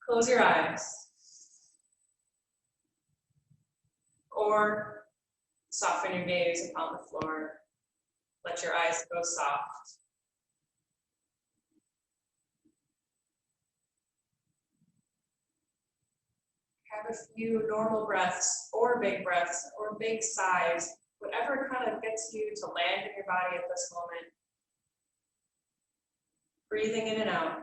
Close your eyes. Or soften your gaze upon the floor. Let your eyes go soft. Have a few normal breaths or big sighs, whatever kind of gets you to land in your body at this moment. Breathing in and out.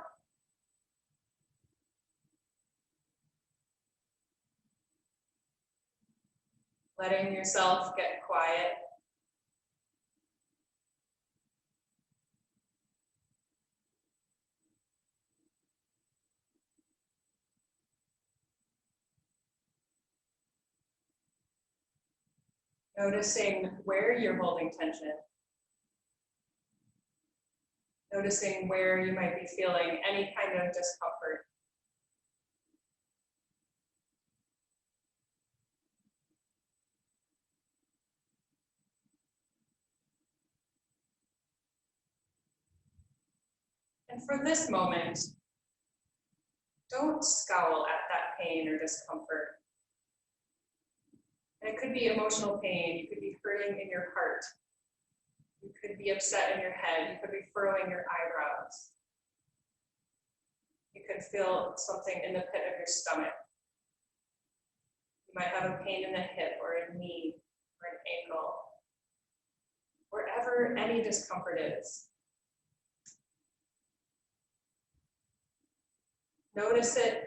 Letting yourself get quiet. Noticing where you're holding tension. Noticing where you might be feeling any kind of discomfort. And for this moment, don't scowl at that pain or discomfort. And it could be emotional pain, you could be hurting in your heart. You could be upset in your head, you could be furrowing your eyebrows. You could feel something in the pit of your stomach. You might have a pain in the hip or a knee or an ankle. Wherever any discomfort is. Notice it,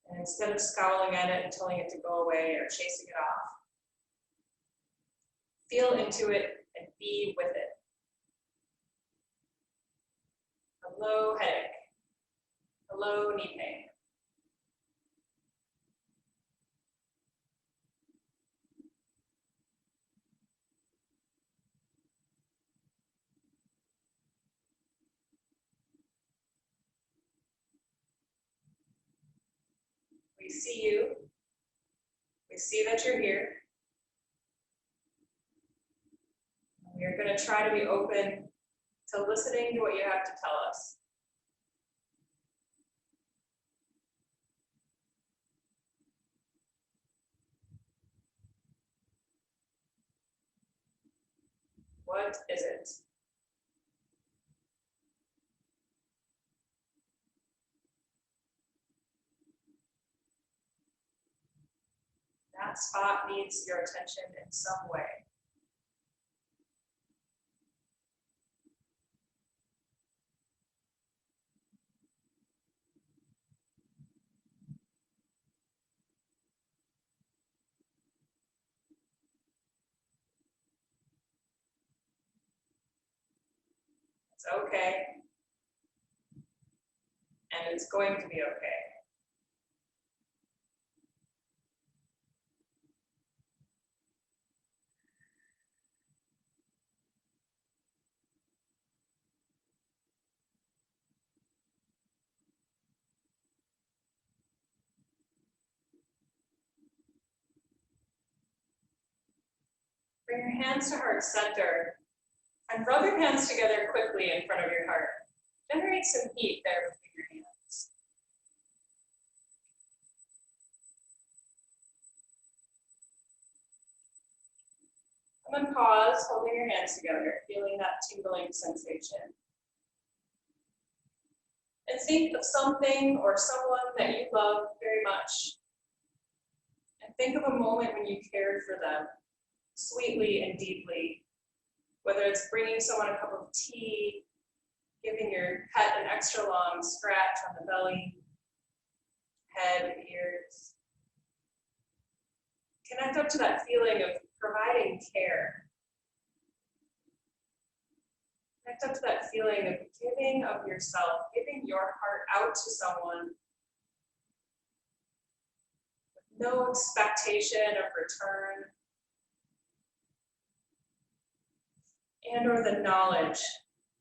and instead of scowling at it and telling it to go away or chasing it off, feel into it and be with it. Hello, headache. Hello, knee pain. We see you. We see that you're here. We are going to try to be open to listening to what you have to tell us. What is it? That spot needs your attention in some way. It's okay. And it's going to be okay. Bring your hands to heart center and rub your hands together quickly in front of your heart. Generate some heat there between your hands. And then pause, holding your hands together, feeling that tingling sensation. And think of something or someone that you love very much. And think of a moment when you cared for them sweetly and deeply. Whether it's bringing someone a cup of tea, giving your pet an extra long scratch on the belly, head, ears. Connect up to that feeling of providing care. Connect up to that feeling of giving of yourself, giving your heart out to someone with no expectation of return, and or the knowledge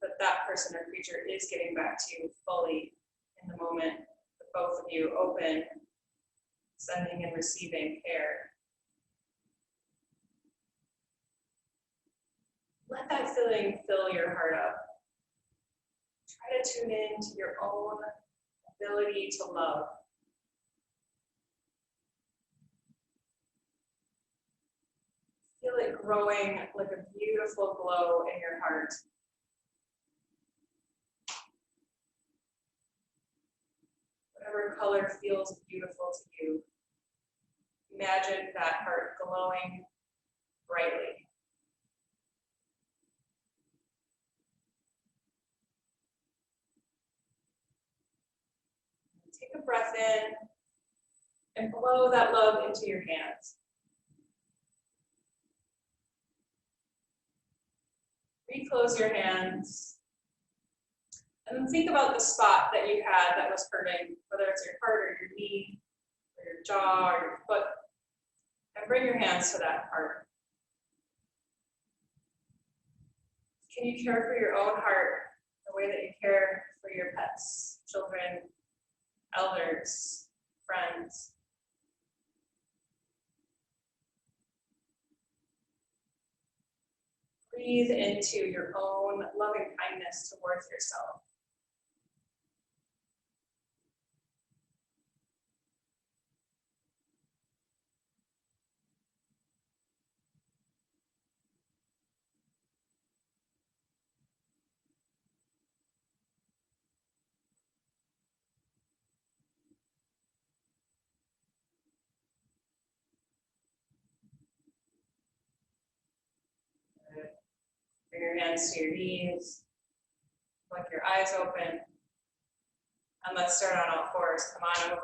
that that person or creature is getting back to you fully in the moment that both of you open, sending and receiving care. Let that feeling fill your heart up. Try to tune in to your own ability to love. Feel it growing like a beautiful glow in your heart. Whatever color feels beautiful to you, imagine that heart glowing brightly. Take a breath in and blow that love into your hands. Reclose your hands. And then think about the spot that you had that was hurting, whether it's your heart or your knee, or your jaw, or your foot. And bring your hands to that part. Can you care for your own heart the way that you care for your pets, children, elders, friends? Breathe into your own loving kindness towards yourself. Bring your hands to your knees. Flick your eyes open. And let's start on all fours. Come on over.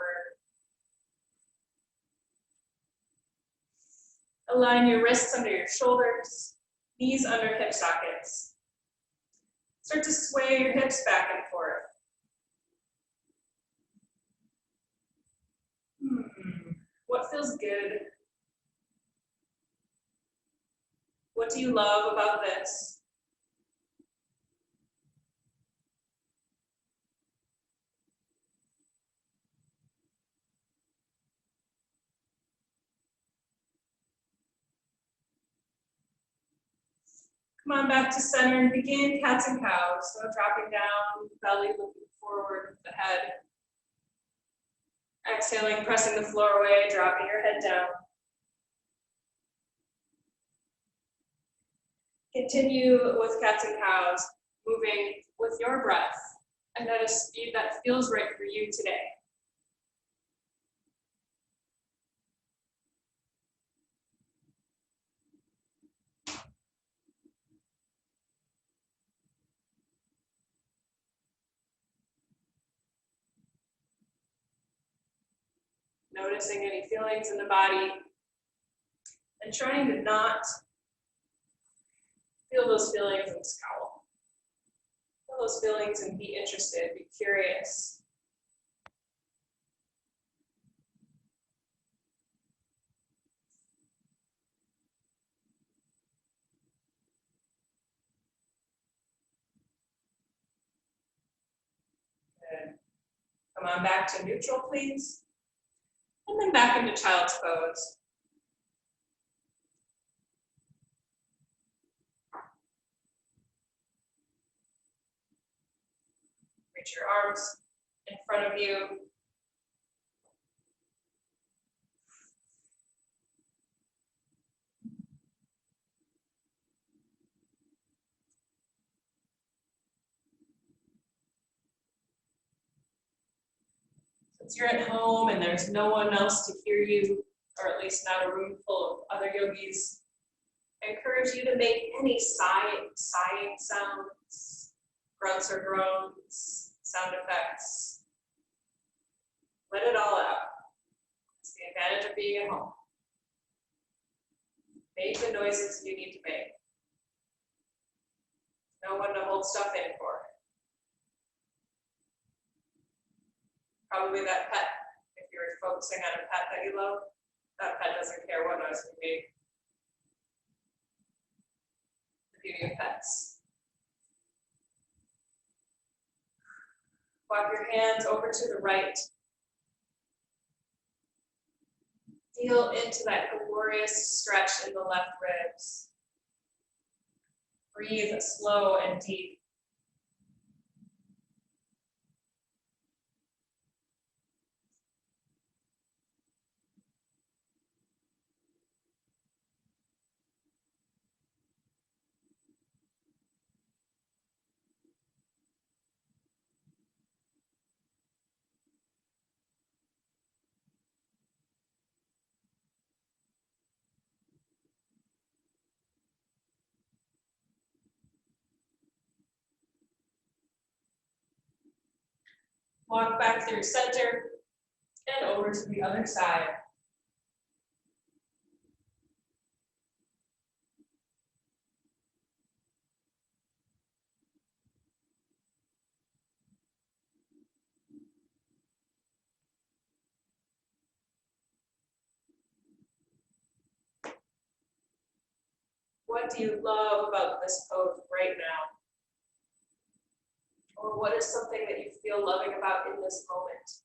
Align your wrists under your shoulders, knees under hip sockets. Start to sway your hips back and forth. What feels good? What do you love about this? Come on back to center and begin cats and cows. So dropping down, belly looking forward with the head. Exhaling, pressing the floor away, dropping your head down. Continue with cats and cows, moving with your breath and at a speed that feels right for you today. Noticing any feelings in the body and trying to not feel those feelings and scowl. Feel those feelings and be interested, be curious. Good. Come on back to neutral, please. And then back into child's pose. Reach your arms in front of you. Since you're at home and there's no one else to hear you, or at least not a room full of other yogis, I encourage you to make any sighing sounds, grunts or groans, sound effects. Let it all out. It's the advantage of being at home. Make the noises you need to make. No one to hold stuff in for. Probably that pet, if you're focusing on a pet that you love, that pet doesn't care what noise you make. The beauty of pets. Walk your hands over to the right. Feel into that glorious stretch in the left ribs. Breathe slow and deep. Walk back through center and over to the other side. What do you love about this pose right now? Or what is something that you feel loving about in this moment?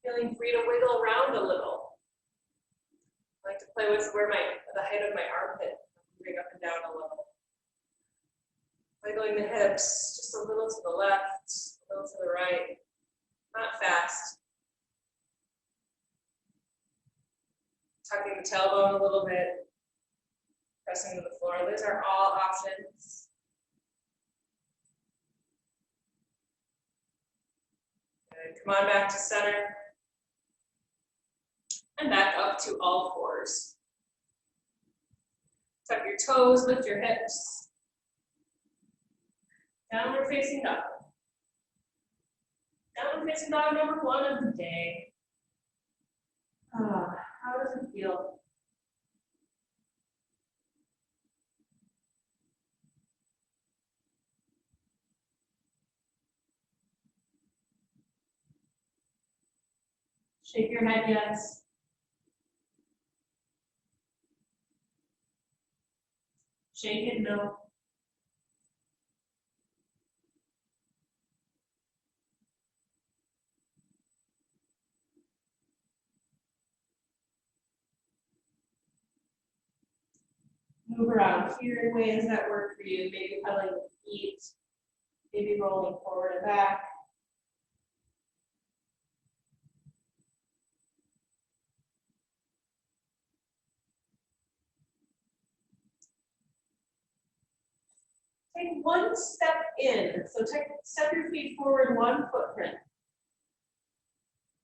Feeling free to wiggle around a little. I like to play with where the height of my armpit, moving up and down a little. Wiggling the hips just a little to the left, a little to the right, not fast. Tucking the tailbone a little bit, pressing to the floor. Those are all options. Good. Come on back to center. And back up to all fours. Tuck your toes, lift your hips. Downward facing dog. Downward facing dog number 1 of the day. How does it feel? Shake your head, yes. Shake it, no. Move around here in ways that work for you. Maybe pedaling the feet, maybe rolling forward and back. Take one step in. So step your feet forward 1 footprint.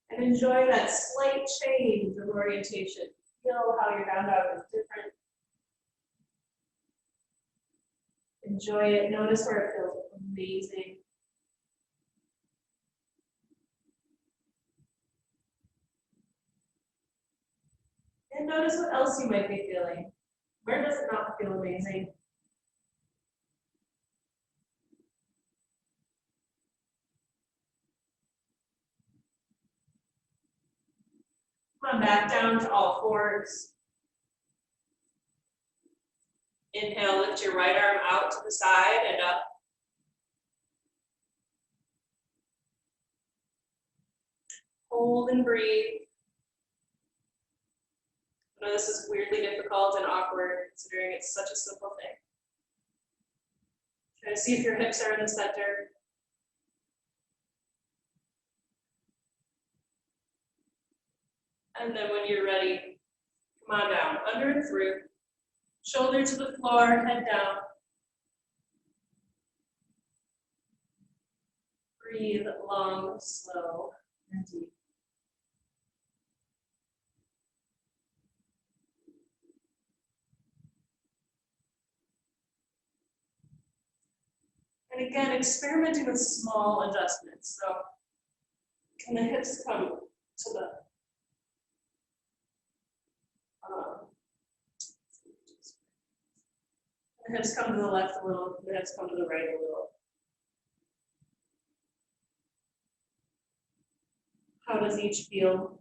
And enjoy that slight change of orientation. Feel how your down dog is different. Enjoy it. Notice where it feels amazing. And notice what else you might be feeling. Where does it not feel amazing? Come on back down to all fours. Inhale, lift your right arm out to the side and up. Hold and breathe. I know this is weirdly difficult and awkward considering it's such a simple thing. Try to see if your hips are in the center. And then when you're ready, come on down, under and through. Shoulder to the floor, head down. Breathe long, slow, and deep. And again, experimenting with small adjustments. So can the hips come to the hips come to the left a little, the hips come to the right a little. How does each feel?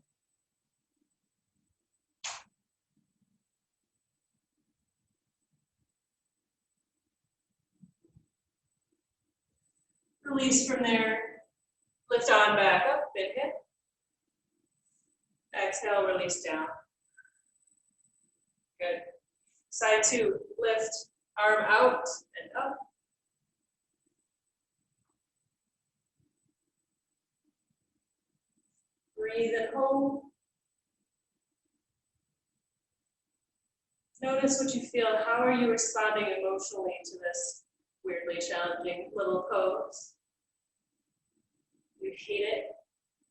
Release from there. Lift on back up, big hip. Exhale, release down. Good. Side 2, lift, arm out and up. Breathe and hold. Notice what you feel. How are you responding emotionally to this weirdly challenging little pose? You hate it?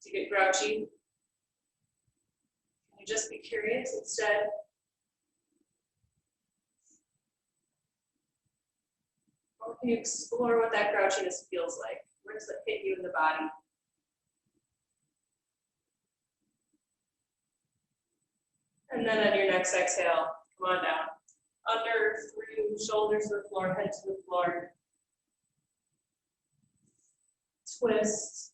Do you get grouchy? Can you just be curious instead? Or can you explore what that grouchiness feels like? Where does it hit you in the body? And then on your next exhale, come on down. Under, through, shoulders to the floor, head to the floor. Twist.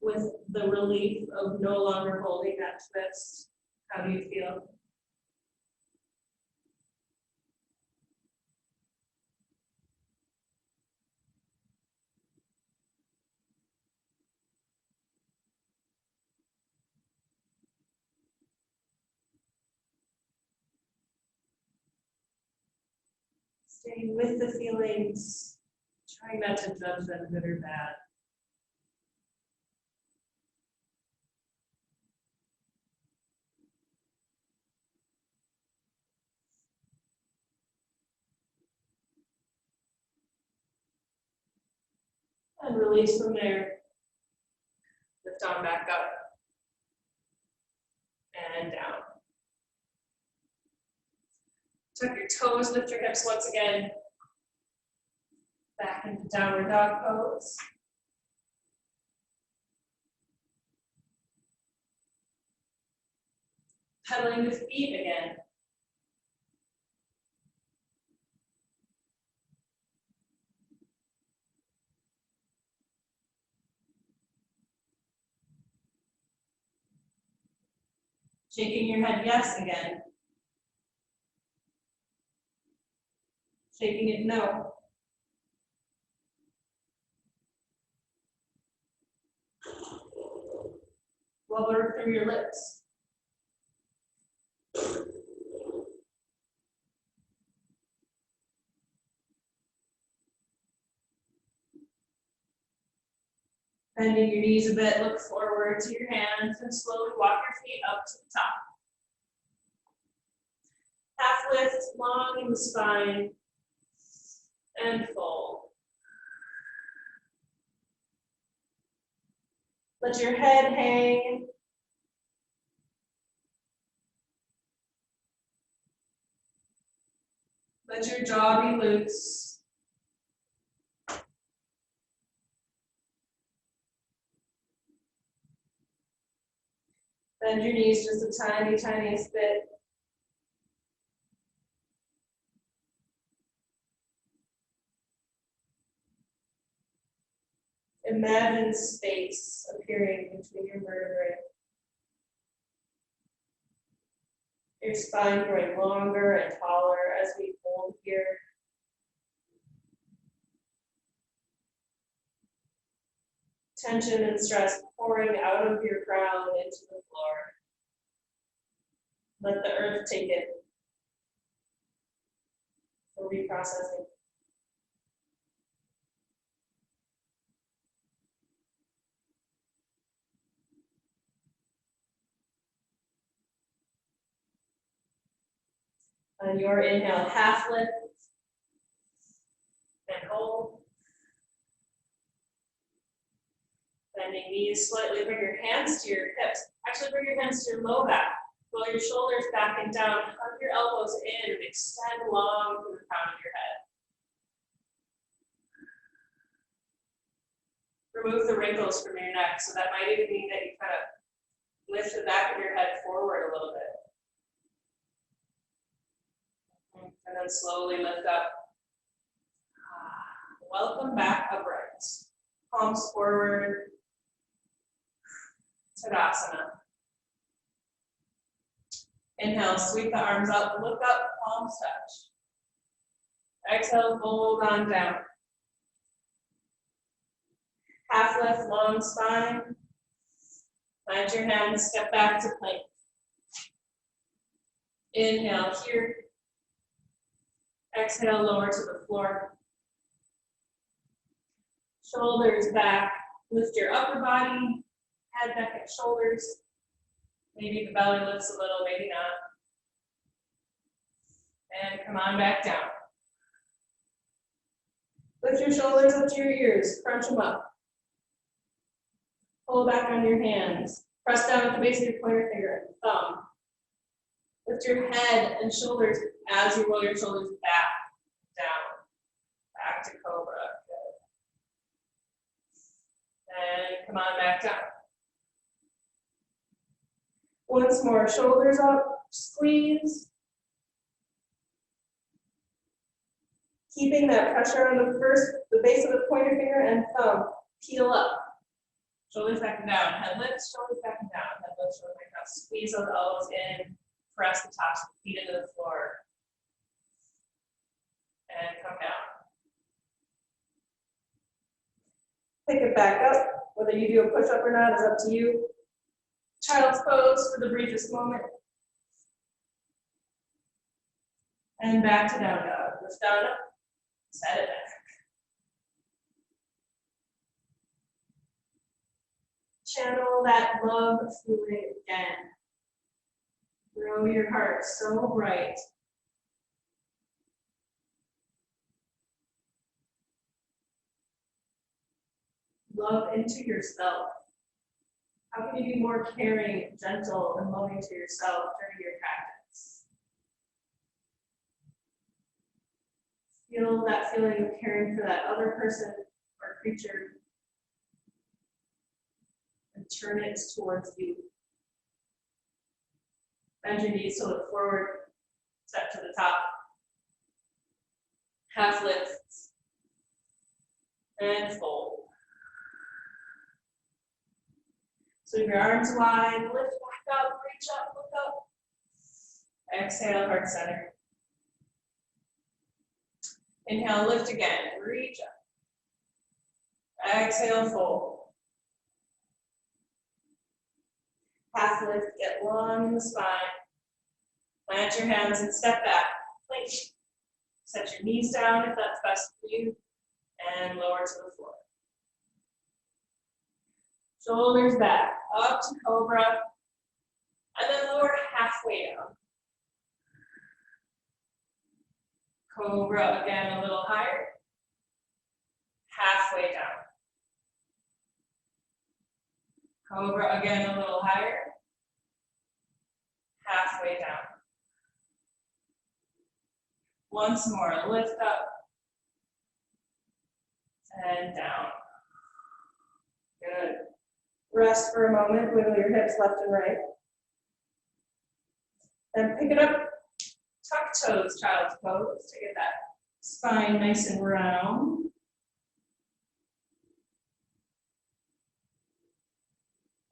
With the relief of no longer holding that twist, how do you feel? Staying with the feelings, trying not to judge them good or bad. And release from there. Lift on back up. And down. Tuck your toes, lift your hips once again. Back into downward dog pose. Pedaling with feet again. Shaking your head yes again. Shaking it no. Blubber through your lips. Bending your knees a bit, look forward to your hands and slowly walk your feet up to the top. Half lift, long in the spine, and fold. Let your head hang. Let your jaw be loose. Bend your knees just a tiny, tiniest bit. Imagine space appearing between your vertebrae. Your spine growing longer and taller as we hold here. Tension and stress pouring out of your crown into the floor. Let the earth take it for reprocessing. On your inhale, half lift and hold. Bending knees slightly, bring your hands to your hips. Actually, bring your hands to your low back. Roll your shoulders back and down. Hug your elbows in and extend long from the crown of your head. Remove the wrinkles from your neck. So that might even mean that you kind of lift the back of your head forward a little bit. And then slowly lift up. Welcome back upright. Palms forward. Tadasana. Inhale, sweep the arms up, look up, palms touch. Exhale, fold on down. Half lift, long spine. Plant your hands, step back to plank. Inhale here. Exhale, lower to the floor. Shoulders back. Lift your upper body, head, neck, and shoulders. Maybe the belly lifts a little, maybe not. And come on back down. Lift your shoulders up to your ears, crunch them up. Pull back on your hands. Press down at the base of your pointer finger and thumb. Lift your head and shoulders as you roll your shoulders back, down, back to cobra. Good. And come on back down. Once more, shoulders up, squeeze. Keeping that pressure on the base of the pointer finger and thumb. Peel up. Shoulders back and down. Head lifts, shoulders back and down. Head lifts, shoulders back and down. Squeeze those elbows in. Press the tops of the feet into the floor. And come down. Pick it back up. Whether you do a push-up or not is up to you. Child's pose for the briefest moment. And back to down dog. Lift down up. Set it back. Channel that love feeling again. Grow your heart so bright. Love into yourself. How can you be more caring, gentle, and loving to yourself during your practice? Feel that feeling of caring for that other person or creature and turn it towards you. Bend your knees to look forward, step to the top. Half lifts and fold. Sweep your arms wide, lift back up, reach up, look up. Exhale, heart center. Inhale, lift again, reach up. Exhale, fold. Half lift, get long in the spine. Plant your hands and step back. Plank. Set your knees down if that's best for you, and lower to the floor. Shoulders back, up to cobra, and then lower halfway down. Cobra again a little higher, halfway down. Cobra again a little higher, halfway down. Once more, lift up and down. Good. Rest for a moment, wiggle your hips left and right. Then pick it up, tuck toes, child's pose to get that spine nice and round.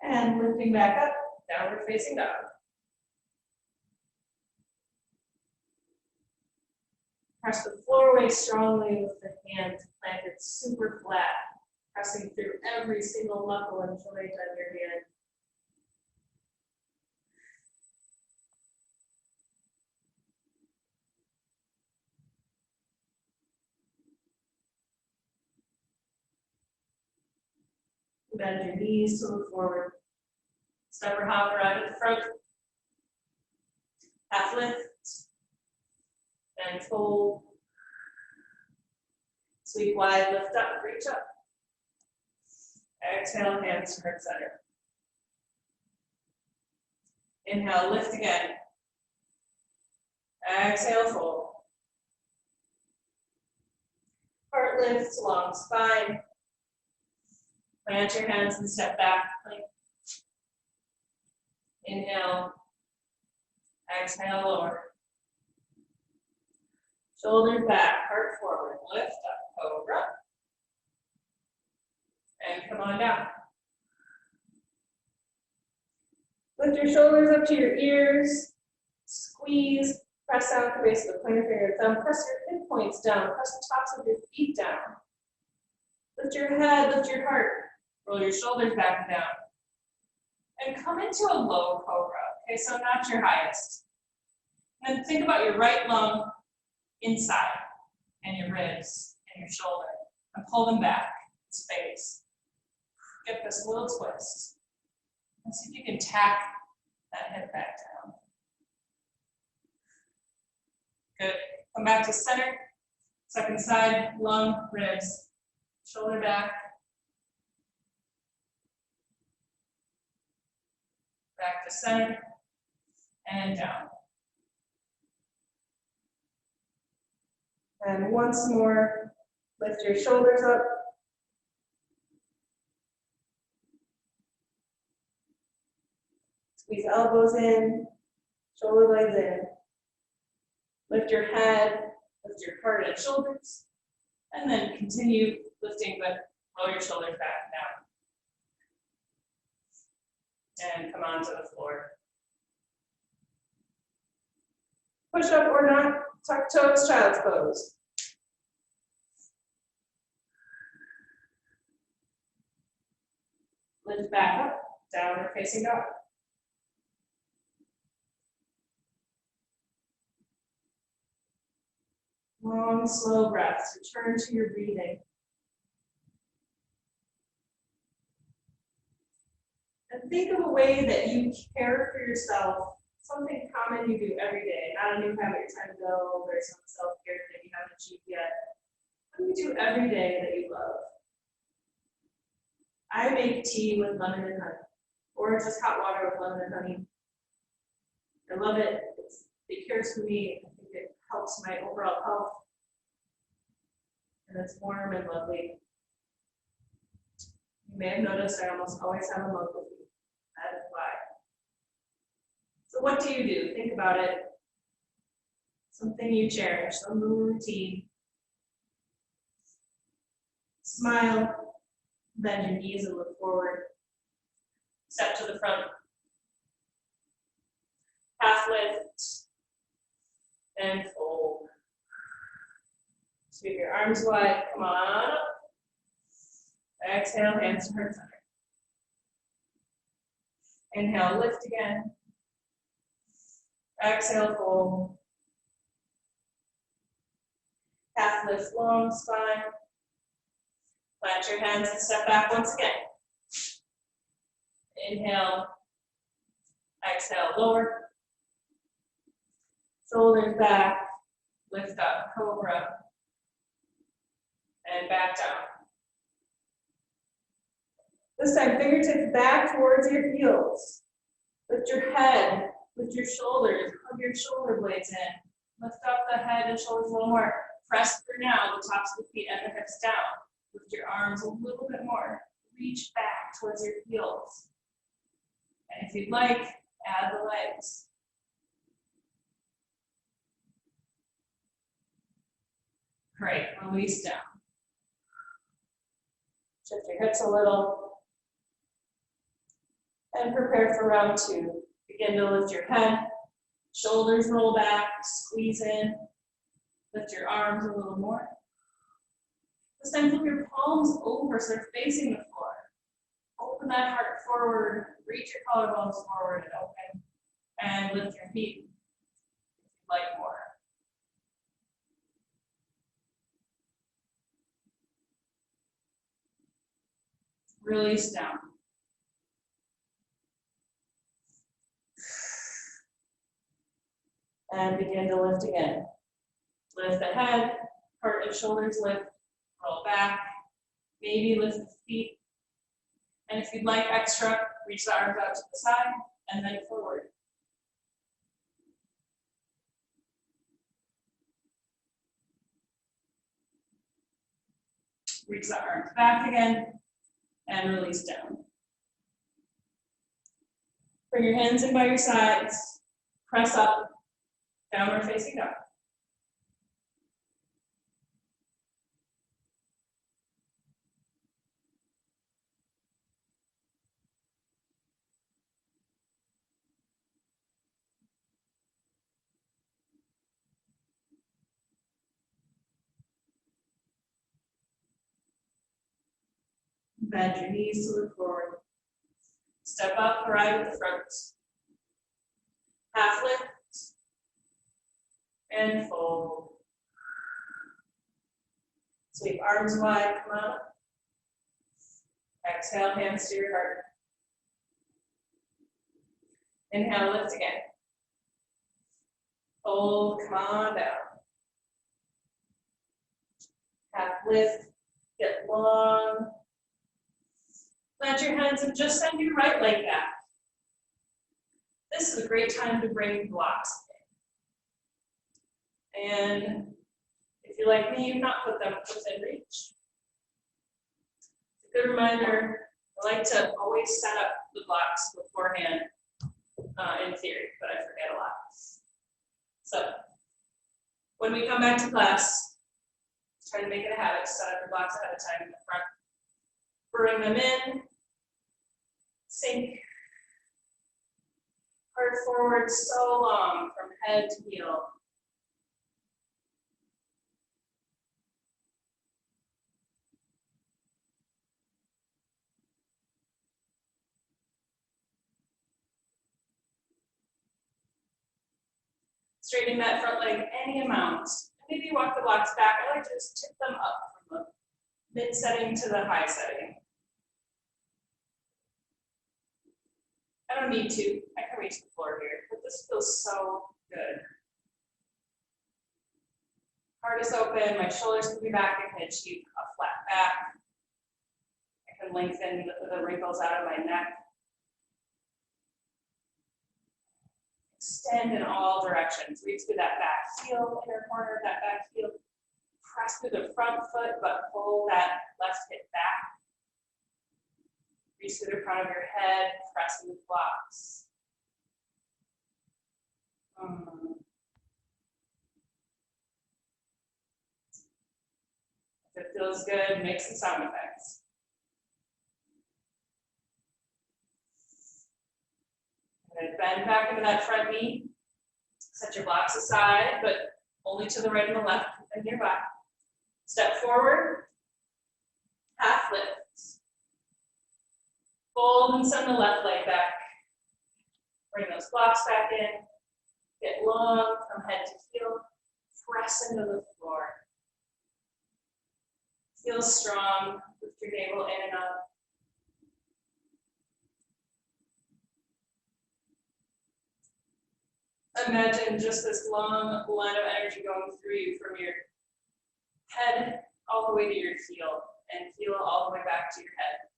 And lifting back up, downward facing dog. Press the floor away strongly with the hands planted super flat, pressing through every single knuckle and joint on your hand. Bend your knees to look forward. Step or hop around at the front. Half lift. And fold. Sweep wide, lift up, reach up. Exhale, hands to heart center. Inhale, lift again. Exhale, fold. Heart lifts, long spine. Plant your hands and step back. Inhale. Exhale, lower. Shoulders back, heart forward. Lift up, cobra. And come on down. Lift your shoulders up to your ears. Squeeze. Press down at the base of the pointer finger and thumb. Press your hip points down. Press the tops of your feet down. Lift your head, lift your heart. Roll your shoulders back and down. And come into a low cobra. Okay, so not your highest. And then think about your right lung inside, and your ribs, and your shoulder. And pull them back, space. Get this little twist. And see if you can tack that hip back down. Good. Come back to center. Second side, lung, ribs. Shoulder back. Back to center. And down. And once more, lift your shoulders up. Squeeze elbows in, shoulder blades in. Lift your head, lift your heart and shoulders, and then continue lifting, but roll your shoulders back down. And come onto the floor. Push up or not, tuck toes, child's pose. Lift back up, downward facing dog. Long, slow breaths. Return to your breathing. And think of a way that you care for yourself, something common you do every day, not a new habit you're trying to build or some self-care that you haven't achieved yet. What do you do every day that you love? I make tea with lemon and honey, or just hot water with lemon and honey. I love it. It cares for me. I think it helps my overall health. And it's warm and lovely. You may have noticed I almost always have a mug with me. That is why. So what do you do? Think about it. Something you cherish, some routine. Smile, bend your knees and look forward. Step to the front. Half lift and fold. Sweep your arms wide, come on up. Exhale, hands to heart center. Inhale, lift again. Exhale, fold. Half lift, long spine. Plant your hands and step back once again. Inhale. Exhale, lower. Shoulders back. Lift up, cobra. And back down. This time, fingertips back towards your heels. Lift your head, lift your shoulders, hug your shoulder blades in. Lift up the head and shoulders a little more. Press through now, the tops of the feet and the hips down. Lift your arms a little bit more. Reach back towards your heels. And if you'd like, add the legs. Great, release down. Shift your hips a little. And prepare for round two. Begin to lift your head. Shoulders roll back, squeeze in. Lift your arms a little more. This time flip your palms over so they're facing the floor. Open that heart forward. Reach your collarbones forward and open. And lift your feet if you'd like more. Release down. And begin to lift again. Lift the head, heart and shoulders lift, roll back, maybe lift the feet. And if you'd like extra, reach the arms out to the side and then forward. Reach the arms back again and release down. Bring your hands in by your sides, press up. Downward facing dog. Bend your knees to look forward. Step up, right with the front. Half lift. And fold. Sweep arms wide, come up. Exhale, hands to your heart. Inhale, lift again. Fold, come on down. Half lift, get long. Plant your hands and just send your right leg back. This is a great time to bring blocks in. And if you're like me, you've not put them within reach. It's a good reminder. I like to always set up the blocks beforehand in theory, but I forget a lot. So when we come back to class, try to make it a habit to set up your blocks ahead of time in the front. Bring them in, sink, hard forward so long from head to heel. Straightening that front leg any amount. Maybe walk the blocks back. I like to just tip them up from the mid setting to the high setting. I don't need to. I can reach the floor here, but this feels so good. Heart is open. My shoulders can be back. I can achieve a flat back. I can lengthen the wrinkles out of my neck. Extend in all directions. Reach through that back heel, inner corner of that back heel. Press through the front foot, but pull that left hip back. Reach through the crown of your head, press in the blocks. If it feels good, make some sound effects. And bend back into that front knee. Set your blocks aside, but only to the right and the left and nearby. Step forward, half lift. Fold and send the left leg back. Bring those blocks back in. Get long from head to heel. Press into the floor. Feel strong. Lift your navel in and up. Imagine just this long line of energy going through you from your head all the way to your heel and heel all the way back to your head.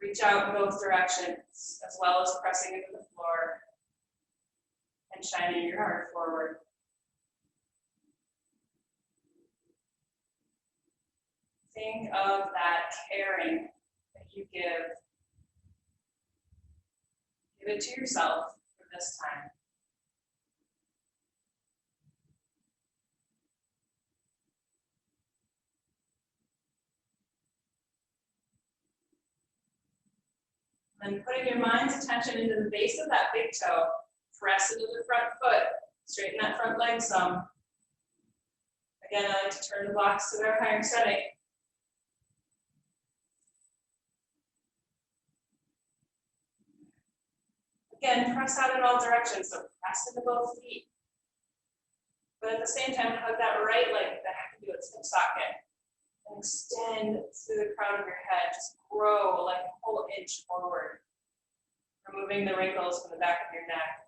Reach out in both directions, as well as pressing into the floor and shining your heart forward. Think of that caring that you give. Give it to yourself for this time. And putting your mind's attention into the base of that big toe, press into the front foot, straighten that front leg some. Again, I like to turn the blocks to their higher setting. Again, press out in all directions, so press into both feet. But at the same time, hug that right leg back into its hip socket. And extend through the crown of your head. Just grow like a whole inch forward, removing the wrinkles from the back of your neck.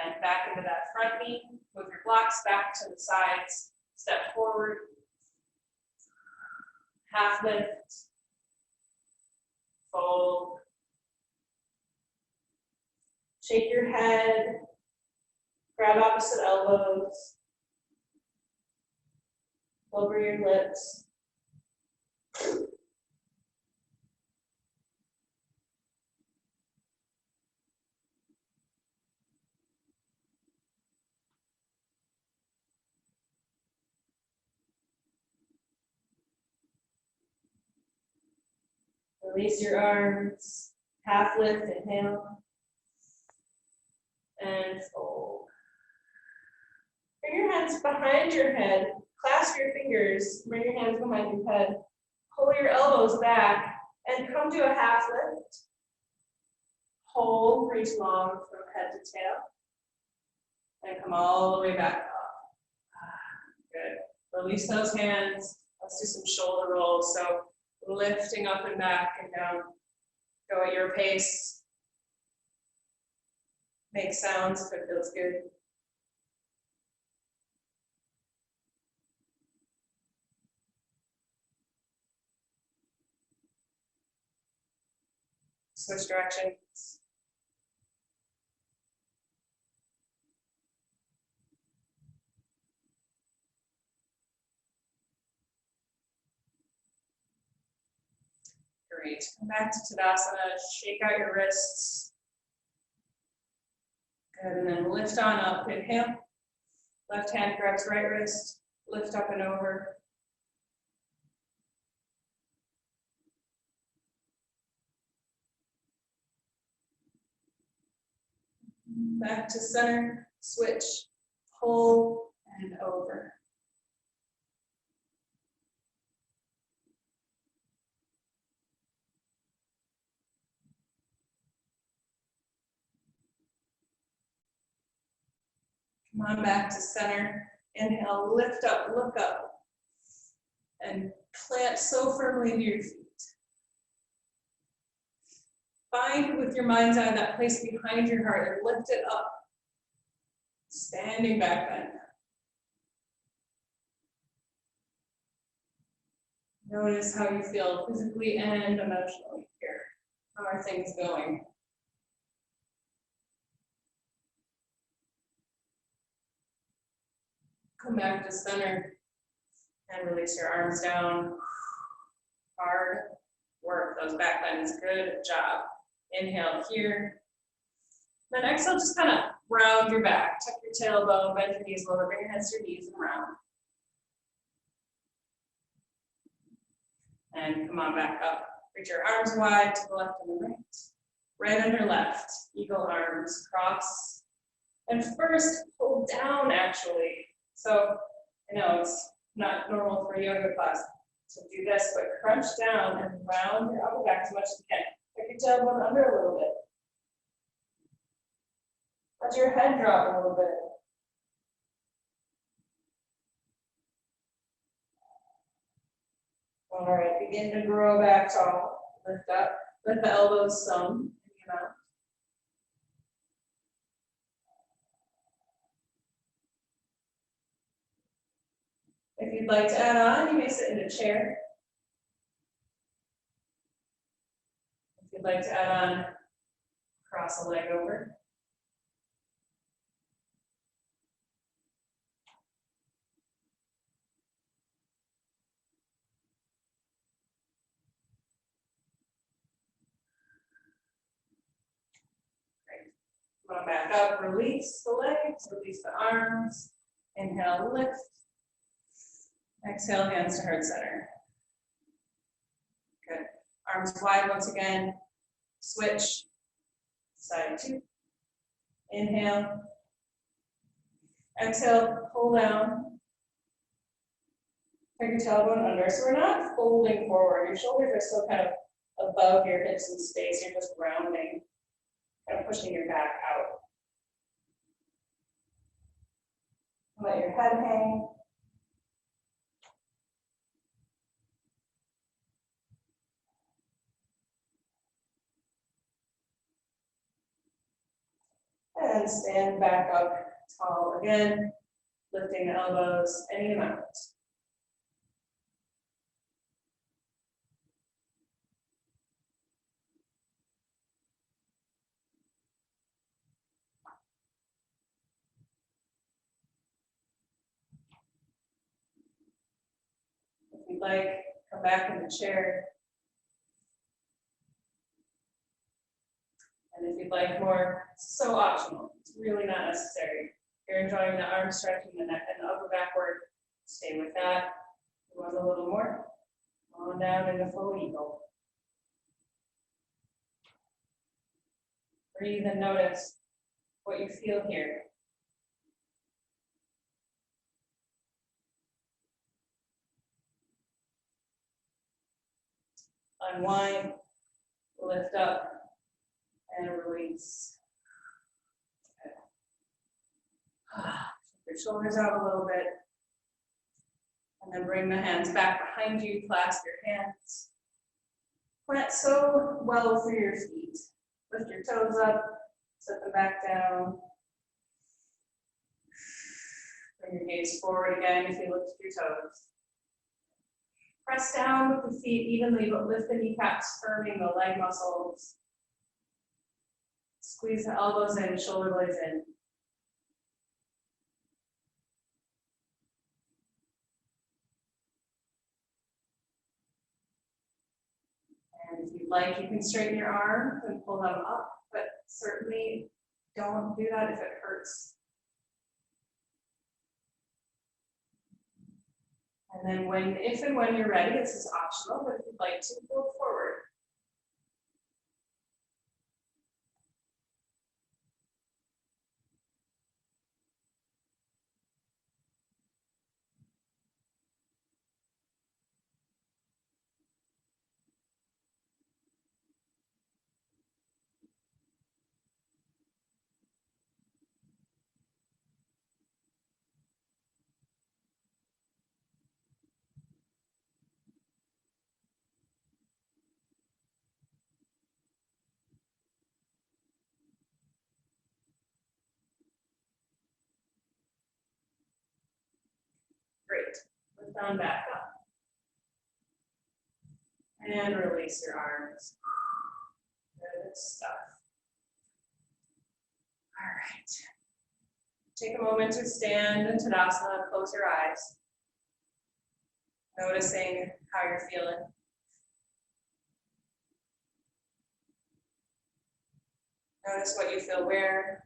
Bend back into that front knee. Move your blocks back to the sides. Step forward. Half lift. Fold. Shake your head. Grab opposite elbows. Lower your lips. Release your arms, half lift, inhale, and fold. Bring your hands hands behind your head, clasp your fingers, bring your hands behind your head, pull your elbows back, and come to a half lift. Hold, reach long from head to tail, and come all the way back up. Good. Release those hands. Let's do some shoulder rolls. So lifting up and back and down. Go at your pace. Make sounds if it feels good. Switch directions. Great. Come back to Tadasana. Shake out your wrists. Good. And then lift on up. Inhale. Left hand grabs right wrist. Lift up and over. Back to center. Switch. Pull and over. Come on back to center. Inhale, lift up, look up. And plant so firmly into your feet. Find with your mind's eye that place behind your heart and lift it up. Standing back bend. Notice how you feel physically and emotionally here. How are things going? Come back to center and release your arms down. Hard work, those back bends, good job. Inhale here. Then exhale, just kind of round your back. Tuck your tailbone, bend your knees a little, bring your hands to your knees and round. And come on back up. Reach your arms wide to the left and the right. Right under left, eagle arms, cross. And first, pull down actually. So I know it's not normal for a yoga class to do this, but crunch down and round your upper back as much as you can. Tuck your tailbone under a little bit. Let your head drop a little bit. All right, begin to grow back tall. Lift up, lift the elbows some. Out. If you'd like to add on, you may sit in a chair. If you'd like to add on, cross a leg over. Great. Come on back up, release the legs, release the arms. Inhale, lift. Exhale, hands to heart center. Good. Arms wide once again. Switch. Side two. Inhale. Exhale, pull down. Take your tailbone under. So we're not folding forward. Your shoulders are still kind of above your hips in space. You're just rounding, kind of pushing your back out. Let your head hang. And stand back up tall again, lifting the elbows any amount. If you'd like, come back in the chair. And if you'd like more, it's so optional. It's really not necessary. If you're enjoying the arm stretching, the neck and the upper back work, stay with that. If you want a little more, on down into full eagle. Breathe and notice what you feel here. Unwind, lift up, and release. Okay. Shake your shoulders out a little bit. And then bring the hands back behind you, clasp your hands. Plant so well through your feet. Lift your toes up, set them back down. Bring your gaze forward again if you lift your toes. Press down with the feet evenly, but lift the kneecaps, firming the leg muscles. Squeeze the elbows in, shoulder blades in. And if you'd like, you can straighten your arms and pull them up, but certainly don't do that if it hurts. And then if and when you're ready, this is optional, but if you'd like to, fold forward. Great. Lift on back up. And release your arms. Good stuff. All right. Take a moment to stand in Tadasana, close your eyes. Noticing how you're feeling. Notice what you feel where.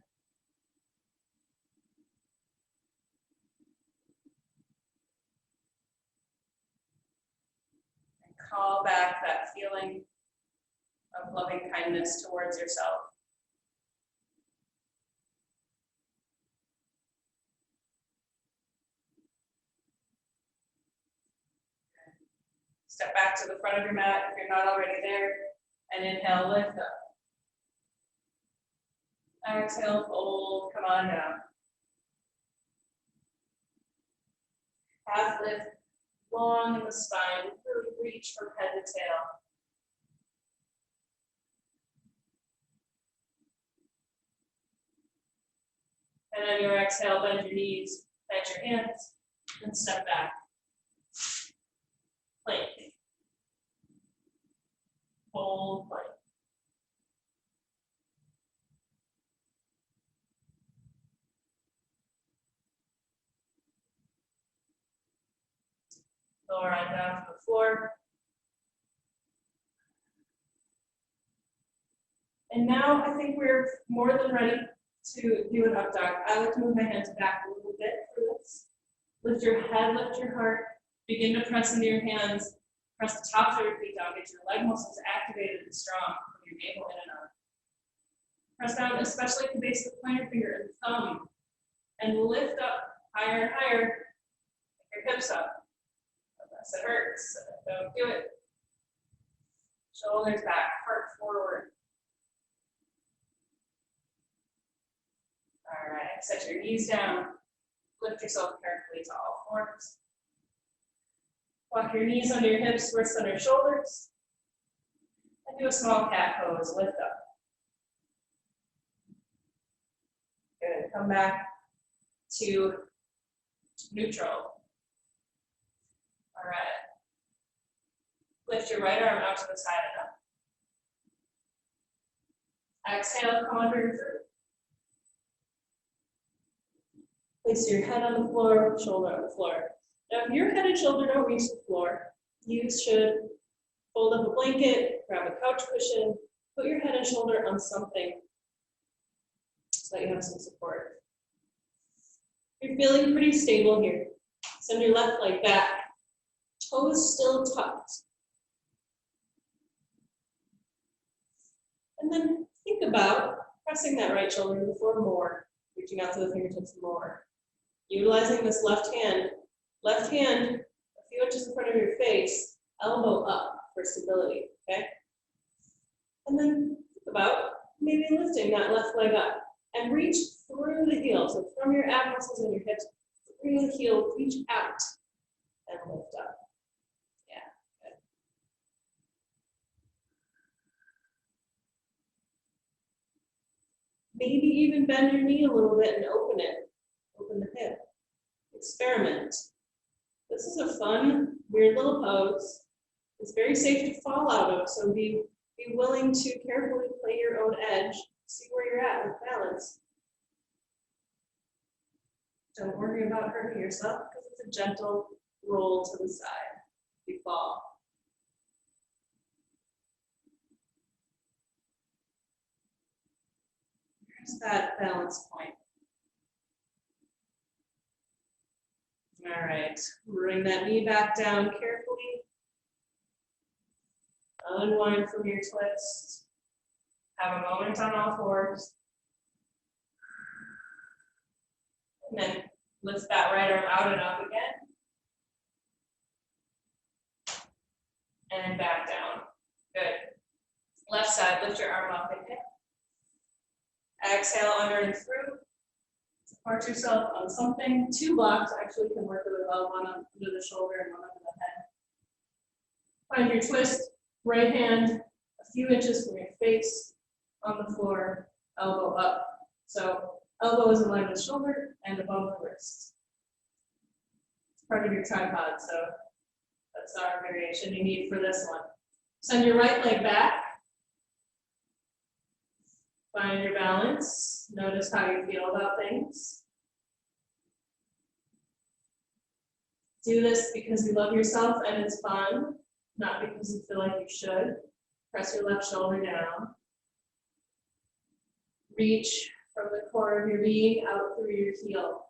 And call back that feeling of loving kindness towards yourself. Step back to the front of your mat if you're not already there, and inhale, lift up. Exhale, fold, come on down. Half lift, long in the spine, really reach from head to tail. And on your exhale, bend your knees, bend your hands, and step back. Plank. Fold, plank. Lower on down to the floor. And now I think we're more than ready to do an up dog. I like to move my hands back a little bit for this. Lift your head, lift your heart. Begin to press into your hands. Press the tops of your feet down. Get your leg muscles activated and strong. Put your navel in and out. Press down, especially at the base of the pointer finger and thumb. And lift up higher and higher. Take your hips up. Unless it hurts, don't do it. Shoulders back, heart forward. All right, set your knees down. Lift yourself carefully to all fours. Walk your knees under your hips, wrists under your shoulders. And do a small cat pose, lift up. Good, come back to neutral. All right. Lift your right arm out to the side and up. Exhale, come under your foot. Place your head on the floor, shoulder on the floor. Now, if your head and shoulder don't reach the floor, you should fold up a blanket, grab a couch cushion, put your head and shoulder on something so that you have some support. You're feeling pretty stable here. Send your left leg back. Toes still tucked. And then think about pressing that right shoulder to the floor more, reaching out to the fingertips more. Utilizing this left hand a few inches in front of your face, elbow up. for stability, okay? And then think about maybe lifting that left leg up and reach through the heel. So from your ab muscles and your hips, through the heel, reach out and lift up. Yeah, good. Maybe even bend your knee a little bit and open it. Open the hip. Experiment. This is a fun, weird little pose. It's very safe to fall out of, so be willing to carefully play your own edge. See where you're at with balance. Don't worry about hurting yourself because it's a gentle roll to the side if you fall. Here's that balance point. All right, bring that knee back down carefully. Unwind from your twist. Have a moment on all fours. And then lift that right arm out and up again. And back down. Good. Left side, lift your arm up again. Exhale under and through. Support yourself on something. 2 blocks actually can work really well, one under the shoulder and one under the head. Find your twist, right hand a few inches from your face on the floor, elbow up. So elbow is in line with the shoulder and above the wrist. It's part of your tripod, so that's our variation you need for this one. Send your right leg back. Find your balance. Notice how you feel about things. Do this because you love yourself and it's fun, not because you feel like you should. Press your left shoulder down. Reach from the core of your being out through your heel.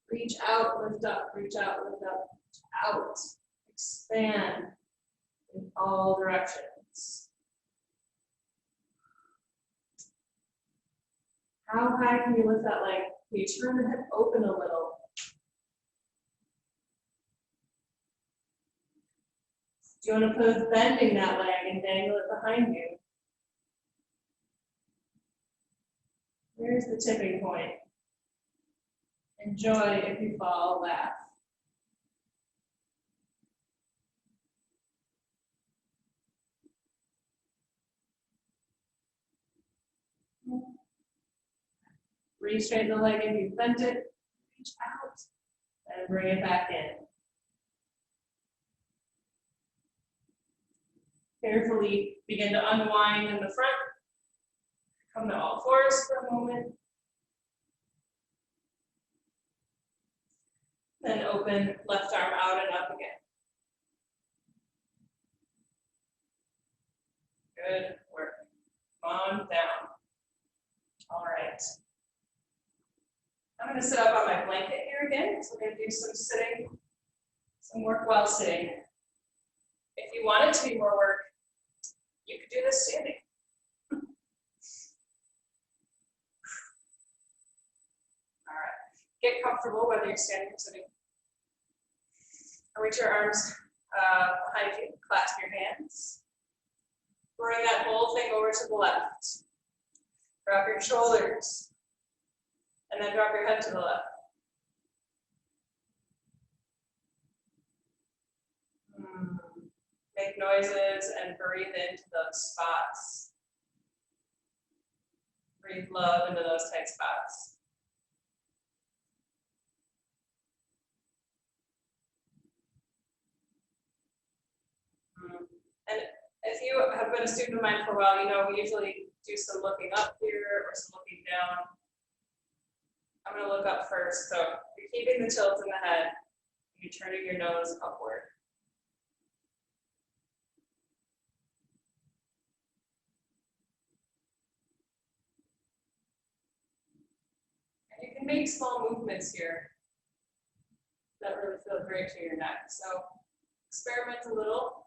Reach out, lift up, reach out, lift up, out. Expand in all directions. How high can you lift that leg? Can you turn the hip open a little? Do you want to pose bending that leg and dangle it behind you? Here's the tipping point. Enjoy if you fall, laugh. Re-straighten the leg if you bent it. Reach out and bring it back in. Carefully begin to unwind in the front. Come to all fours for a moment. Then open left arm out and up again. Good work. Come on down. All right. I'm going to sit up on my blanket here again. So we're going to do some sitting, some work while sitting. If you want it to be more work, you could do this standing. All right. Get comfortable whether you're standing or sitting. Reach your arms behind you. Clasp your hands. Bring that whole thing over to the left. Drop your shoulders. And then drop your head to the left. Make noises and breathe into those spots. Breathe love into those tight spots. And if you have been a student of mine for a while, you know we usually do some looking up here or some looking down. I'm going to look up first. So you're keeping the tilt in the head. You're turning your nose upward. And you can make small movements here that really feel great to your neck. So experiment a little.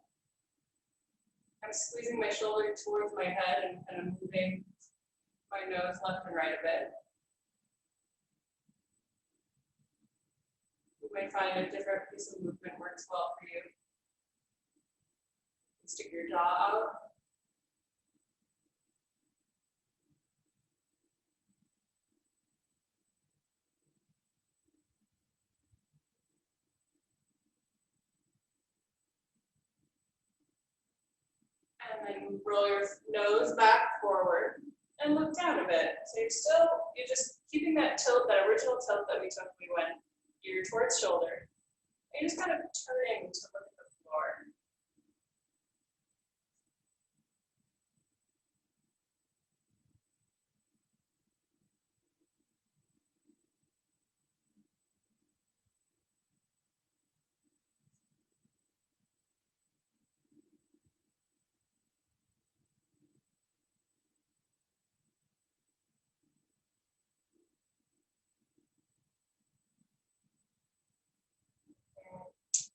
I'm squeezing my shoulder towards my head and kind of moving my nose left and right a bit. You might find a different piece of movement works well for you. Stick your jaw out. And then roll your nose back forward and look down a bit. So you're just keeping that tilt, that original tilt that we took when we went ear towards shoulder. And you're just kind of turning to look at the floor.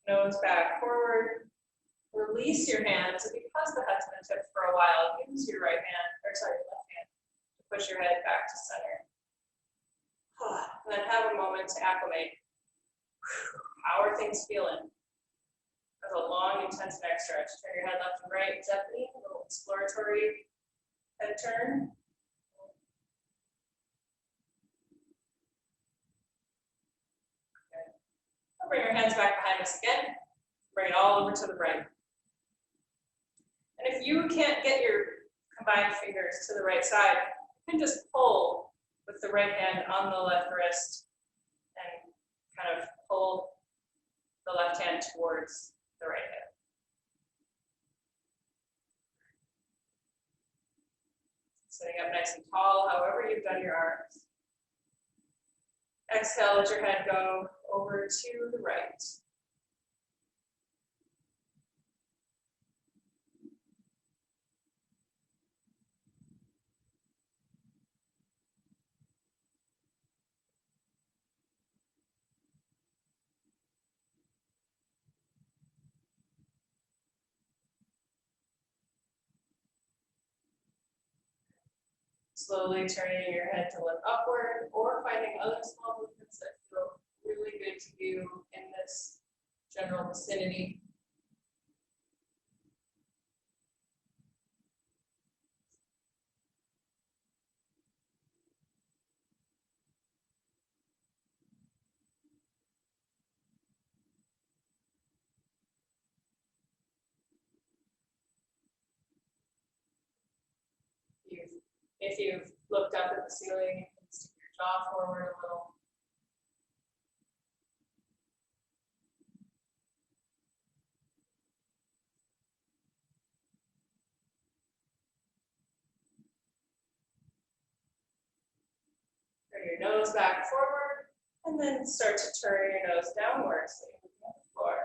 Nose back forward. Release your hands. And because the head's been tipped for a while, use your left hand to push your head back to center. And then have a moment to acclimate. How are things feeling? That's a long, intense neck stretch. Turn your head left and right gently, a little exploratory head turn. Okay. I'll bring your hands back behind us again. Bring it all over to the right. And if you can't get your combined fingers to the right side, you can just pull with the right hand on the left wrist and kind of pull the left hand towards the right hand. Sitting up nice and tall, however you've done your arms. Exhale, let your head go over to the right. Slowly turning your head to look upward or finding other small movements that feel really good to you in this general vicinity. If you've looked up at the ceiling, you can stick your jaw forward a little. Turn your nose back forward, and then start to turn your nose downwards so you're looking at the floor.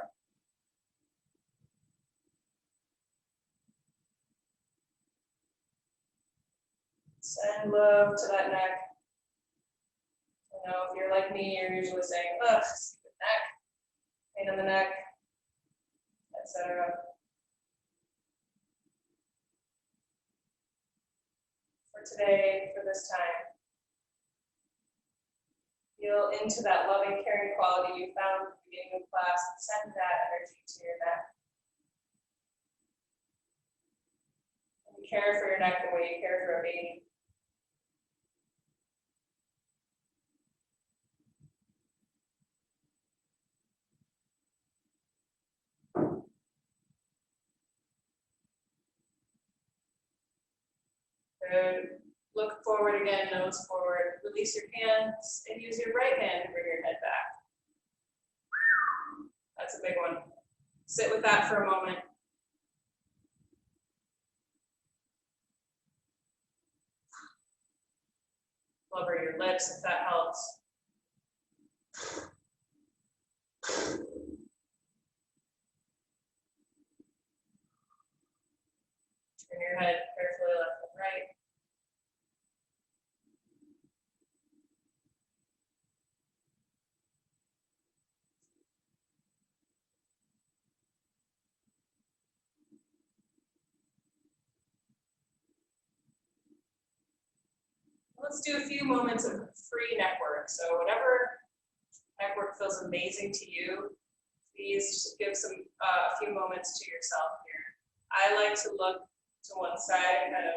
Send love to that neck. You know, if you're like me, you're usually saying, ugh, stupid neck, pain in the neck, etc. For today, for this time, feel into that loving, caring quality you found at the beginning of class and send that energy to your neck. And care for your neck the way you care for a baby. Good. Look forward again, nose forward. Release your hands and use your right hand to bring your head back. That's a big one. Sit with that for a moment. Blubber your lips if that helps. Turn your head carefully left and right. Let's do a few moments of free neck work. So whatever neck work feels amazing to you, please just give a few moments to yourself here. I like to look to one side and kind of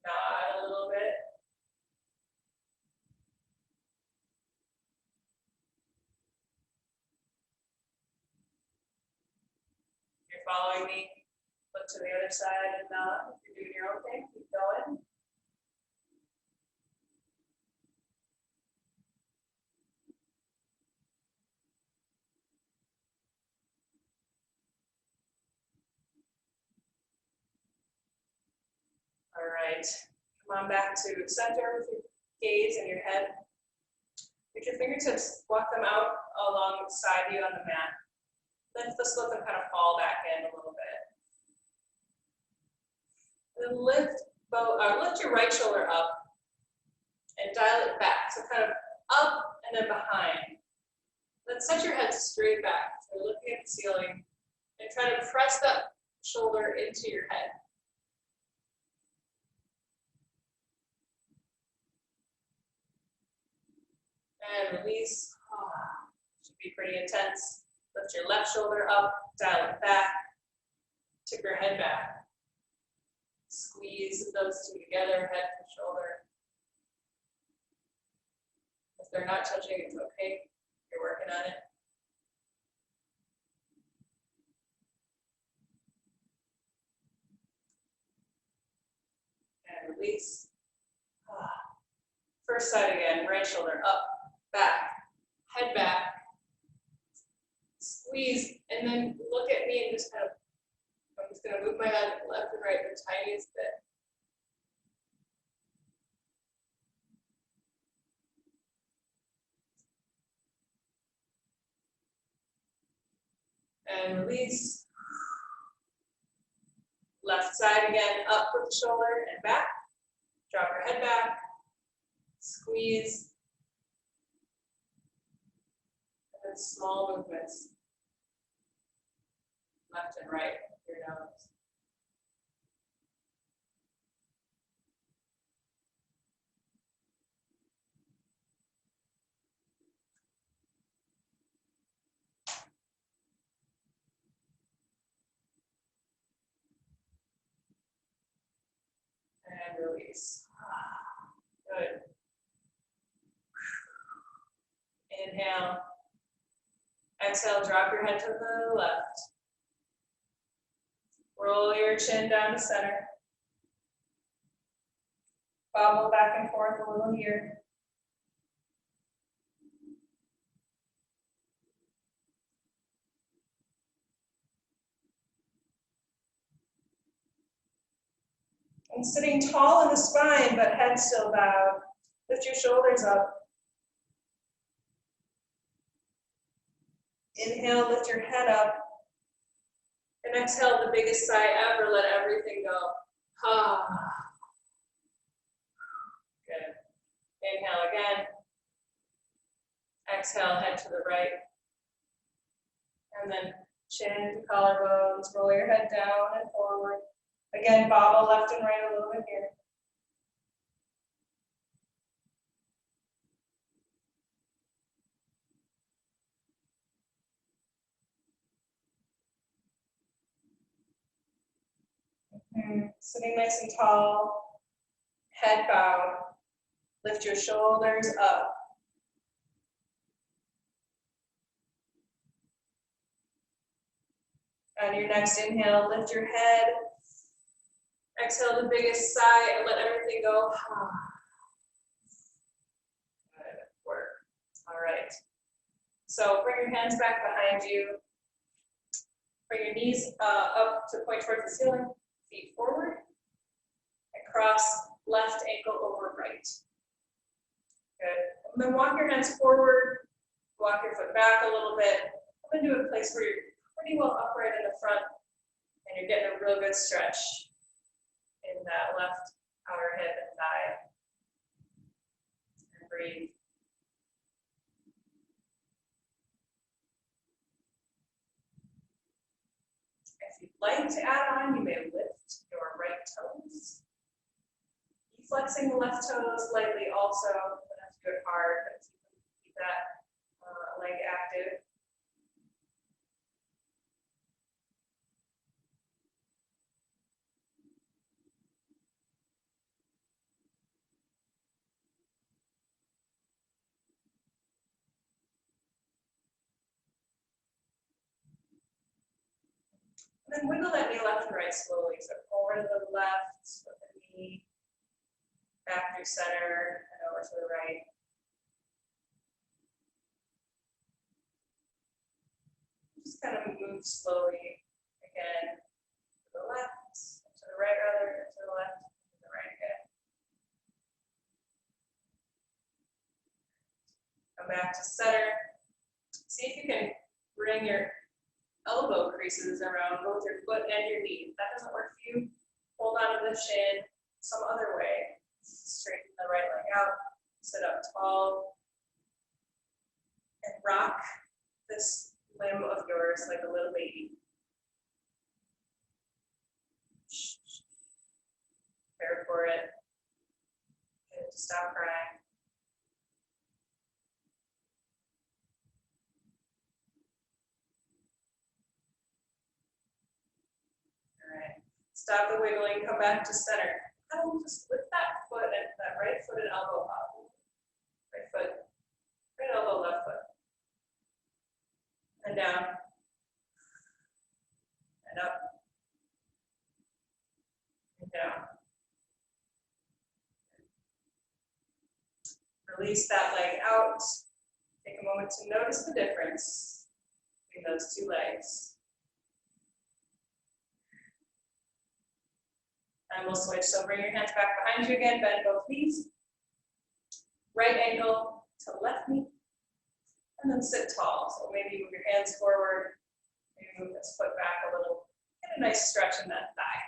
nod a little bit. If you're following me, look to the other side and nod. If you're doing your own thing, keep going. All right, come on back to center with your gaze and your head. With your fingertips, walk them out alongside you on the mat. Then just let them kind of fall back in a little bit. Then lift your right shoulder up and dial it back. So kind of up and then behind. Then set your head straight back. So looking at the ceiling and try to press that shoulder into your head. And release. Should be pretty intense. Lift your left shoulder up, dial it back, tip your head back. Squeeze those two together, head and shoulder. If they're not touching, it's okay. You're working on it. And release. First side again, right shoulder up, back, head back. Squeeze, and then look at me and just kind of, I'm just going to move my head left and right the tiniest bit. And release. Left side again, up with the shoulder and back. Drop your head back. Squeeze. And then small movements. Left and right with your nose. And release. Good. Inhale. Exhale, drop your head to the left. Roll your chin down to center. Bobble back and forth a little here. And sitting tall in the spine, but head still bowed. Lift your shoulders up. Inhale, lift your head up. And exhale, the biggest sigh ever, let everything go. Ah. Good. Inhale again. Exhale, head to the right. And then chin to collarbones, roll your head down and forward. Again, bobble left and right a little bit here. Sitting nice and tall, head bowed. Lift your shoulders up. On your next inhale, lift your head. Exhale the biggest sigh and let everything go. Good work. All right. So bring your hands back behind you. Bring your knees up to point towards the ceiling. Feet forward. And cross left ankle over right. Good. And then walk your hands forward. Walk your foot back a little bit. Come into a place where you're pretty well upright in the front. And you're getting a real good stretch in that left outer hip and thigh. And breathe. If you'd like to add on, you may lift your right toes. Flexing the left toes lightly also. You don't have to do it hard, but keep that leg active. then wiggle that knee left and right slowly. So over to the left with the knee, back through center, and over to the right. Just kind of move slowly again to the left, to the right rather, to the left, to the right again. Come back to center. See if you can bring your elbow creases around both your foot and your knee. If that doesn't work for you, hold on to the shin some other way. Straighten the right leg out, sit up tall, and rock this limb of yours like a little baby. Prepare for it. Get it to stop crying. All right. Stop the wiggling, come back to center. Kind of just lift that foot and that right foot and elbow up. Right foot, right elbow, left foot. And down. And up. And down. Release that leg out. Take a moment to notice the difference between those two legs. And we'll switch. So bring your hands back behind you again, bend both knees. Right ankle to left knee. And then sit tall. So maybe move your hands forward. Maybe move this foot back a little. Get a nice stretch in that thigh.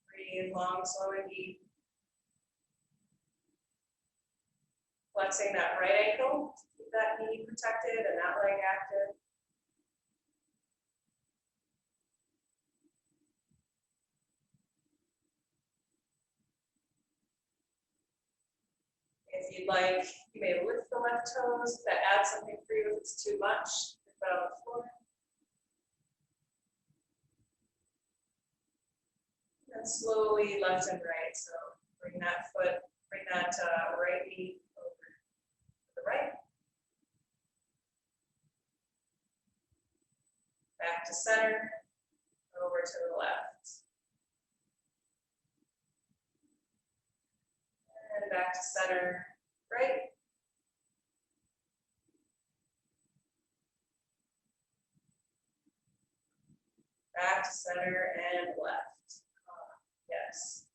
Breathe long, slow, and deep. Flexing that right ankle. Keep that knee protected and that leg active. If you'd like, you may lift the left toes. That adds something for you if it's too much. Put that on the floor. And slowly left and right. So bring that foot, bring that right knee over to the right. Back to center, over to the left. And back to center, right. Back to center and left. Yes.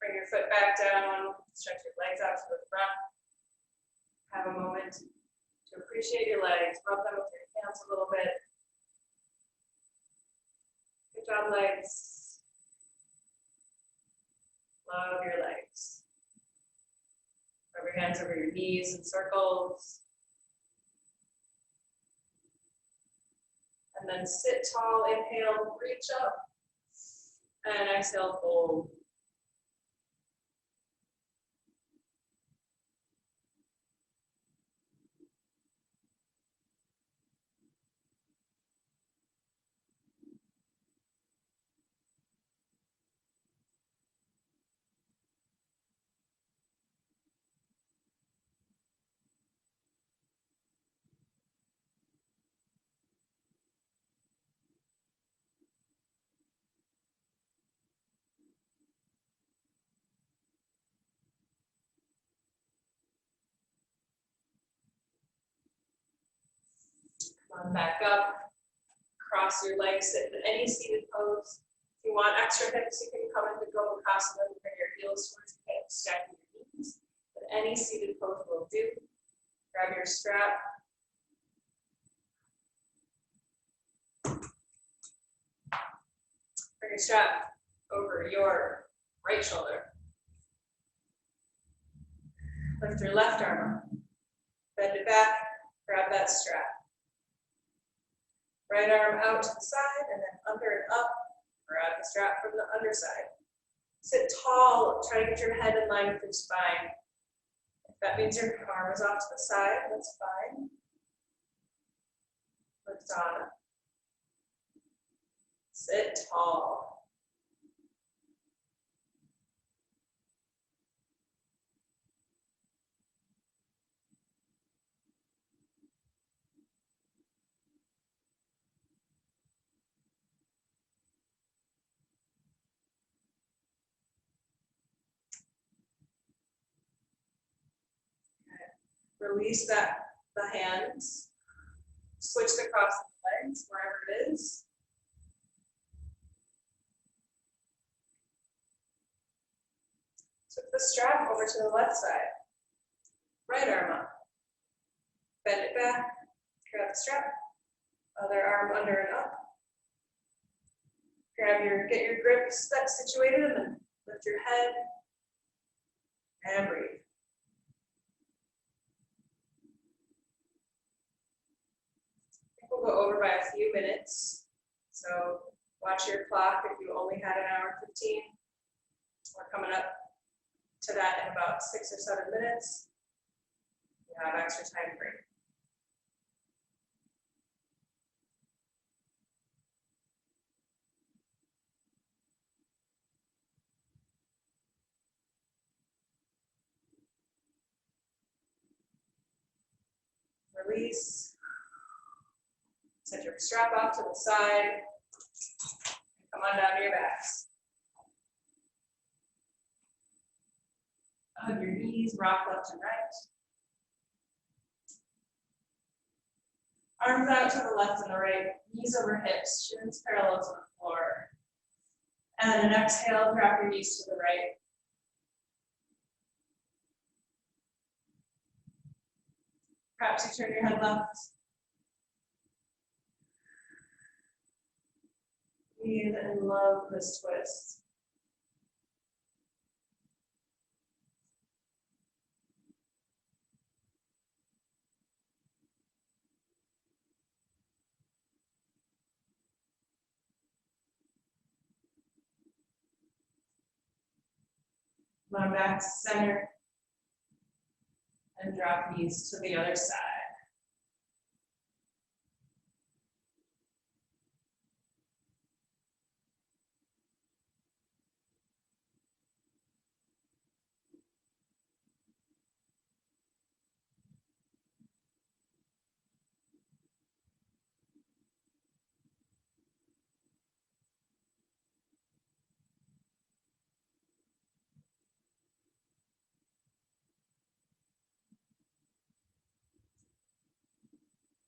Bring your foot back down, stretch your legs out to the front. Have a moment to appreciate your legs, rub them with your hands a little bit. Good job, legs. Love your legs. Rub your hands over your knees in circles. And then sit tall, inhale, reach up. And exhale, fold. Come on back up. Cross your legs, sit in any seated pose. If you want extra hips, you can come into Gomukasana and bring your heels towards your hips, stacking your knees. But any seated pose will do. Grab your strap. Bring your strap over your right shoulder. Lift your left arm up. Bend it back, grab that strap. Right arm out to the side and then under and up. Grab the strap from the underside. Sit tall, try to get your head in line with your spine. If That means your arm is off to the side, that's fine. Lift on. Sit tall. Release the hands. Switch across the legs, wherever it is. Switch the strap over to the left side. Right arm up. Bend it back. Grab the strap. Other arm under and up. Get your grip situated, and then lift your head and breathe. We'll go over by a few minutes. So watch your clock if you only had an hour 15. We're coming up to that in about 6 or 7 minutes. You have extra time free. Release. Set your strap off to the side. Come on down to your backs. Hug your knees, rock left and right. Arms out to the left and the right, knees over hips, shins parallel to the floor. And an exhale, drop your knees to the right. Perhaps you turn your head left. Breathe and love this twist. Come on back to center. And drop knees to the other side.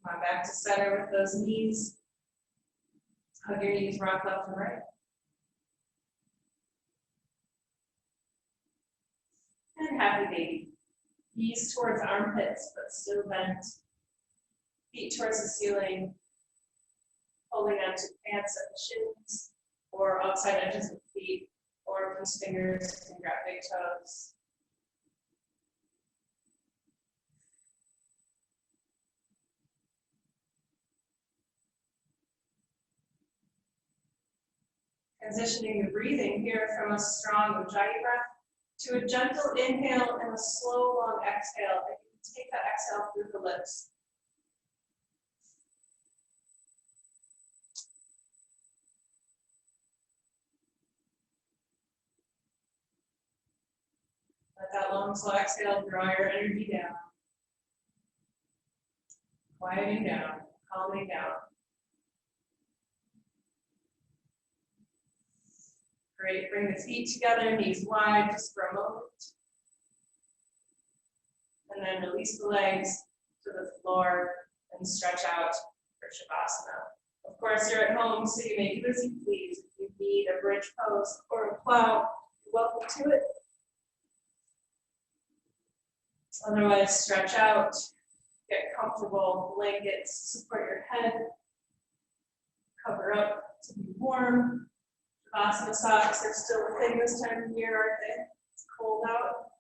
Come on back to center with those knees. Hug your knees, rock left and right. And happy baby. Knees towards armpits, but still bent. Feet towards the ceiling. Holding onto pants at the shins, or outside edges of the feet, or loose fingers and grab big toes. Transitioning your breathing here from a strong Ujjayi breath to a gentle inhale and a slow, long exhale. And you can take that exhale through the lips. Let that long, slow exhale draw your energy down. Quieting down, calming down. Great, bring the feet together, knees wide, just for a moment. And then release the legs to the floor and stretch out for Shavasana. Of course, you're at home, so you make it as you please. If you need a bridge pose or a plow, you're welcome to it. Otherwise, stretch out, get comfortable blankets, support your head, cover up to be warm. Shavasana socks are still a thing this time of year, aren't they? It's cold out,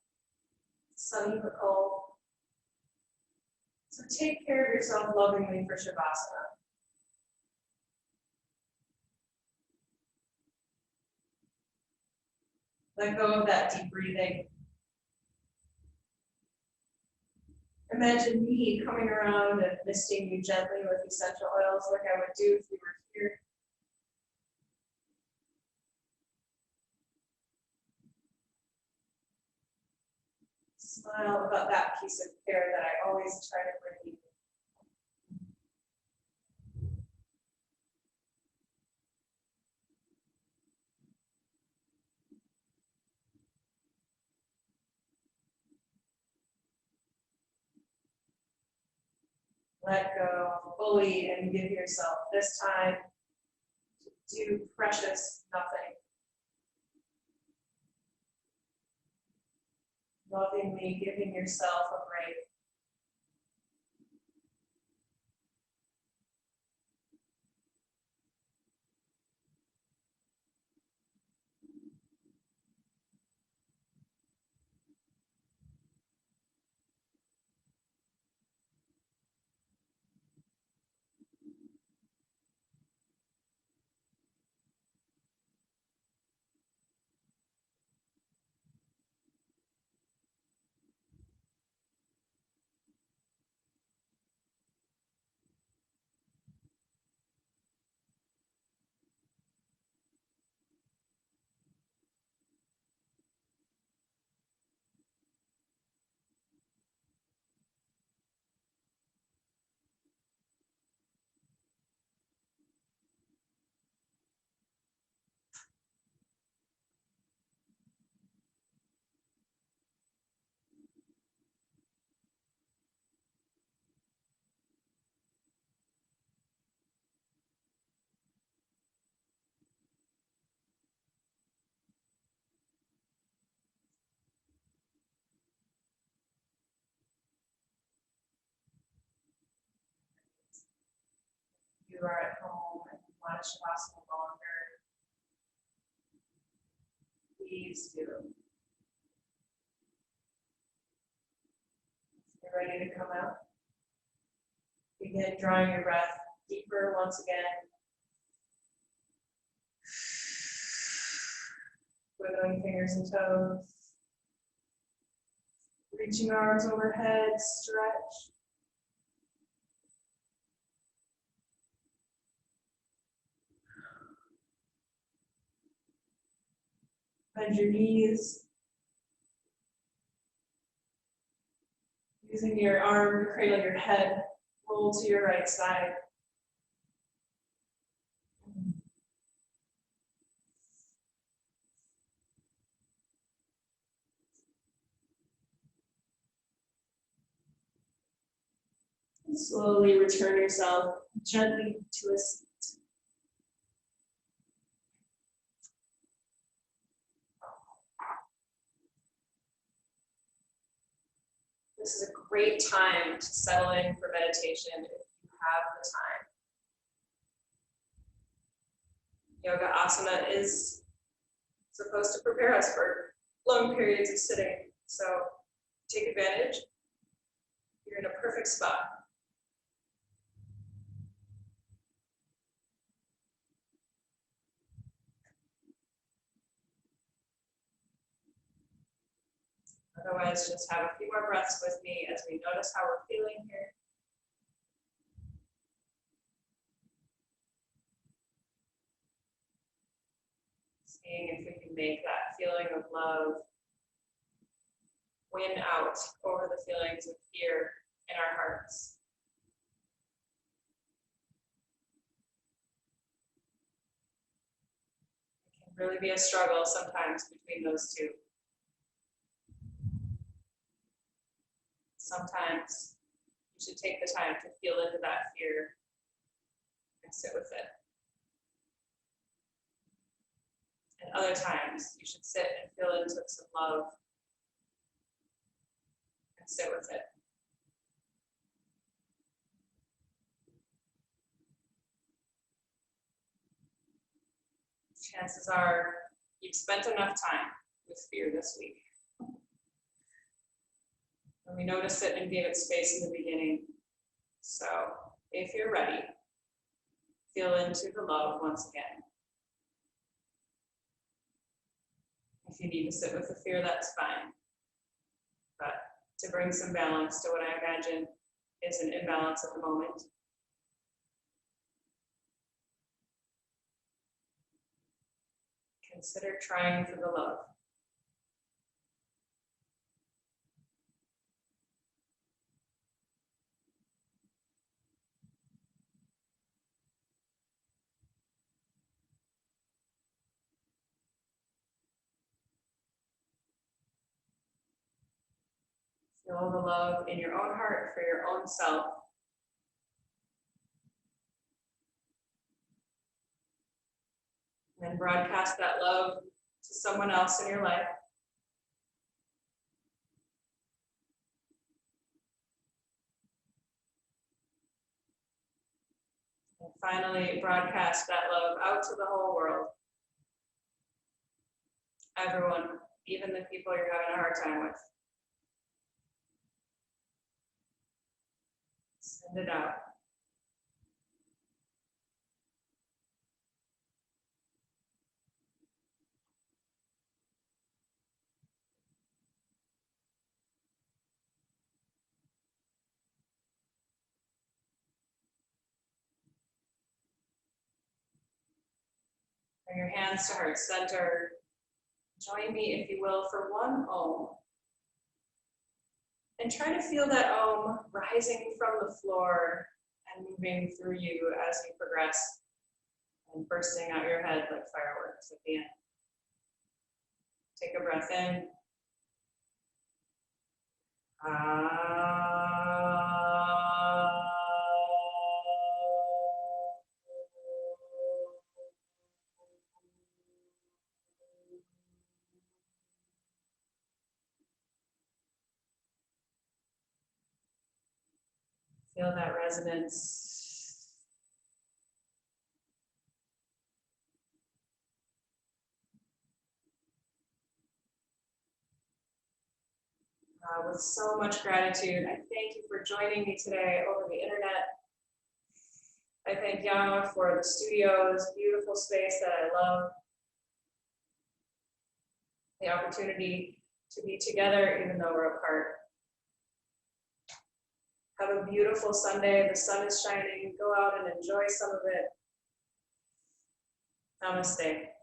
sunny but cold. So take care of yourself lovingly for Shavasana. Let go of that deep breathing. Imagine me coming around and misting you gently with essential oils like I would do if you were here. Smile about that piece of care that I always try to bring you. Let go fully and give yourself this time to do precious nothing. Lovingly giving yourself a break. You are at home and you want to shavasana longer, please do. If you're ready to come out, begin drawing your breath deeper once again. Wiggling fingers and toes. Reaching arms overhead, stretch. Bend your knees. Using your arm to cradle your head, roll to your right side. And slowly return yourself gently to a seat. This is a great time to settle in for meditation if you have the time. Yoga asana is supposed to prepare us for long periods of sitting, so take advantage. You're in a perfect spot. Otherwise, just have a few more breaths with me as we notice how we're feeling here. Seeing if we can make that feeling of love win out over the feelings of fear in our hearts. It can really be a struggle sometimes between those two. Sometimes you should take the time to feel into that fear and sit with it. And other times you should sit and feel into some love and sit with it. Chances are you've spent enough time with fear this week. And we notice it and gave it space in the beginning. So if you're ready, feel into the love once again. If you need to sit with the fear, that's fine. But to bring some balance to what I imagine is an imbalance at the moment. Consider trying for the love. Feel the love in your own heart for your own self. And then broadcast that love to someone else in your life. And finally, broadcast that love out to the whole world. Everyone, even the people you're having a hard time with. Send it out. Bring your hands to heart center. Join me, if you will, for one Om. And try to feel that Om rising from the floor and moving through you as you progress and bursting out your head like fireworks at the end. Take a breath in. Feel that resonance. With so much gratitude, I thank you for joining me today over the internet. I thank Yana for the studio's beautiful space that I love. The opportunity to be together even though we're apart. Have a beautiful Sunday. The sun is shining. Go out and enjoy some of it. Namaste.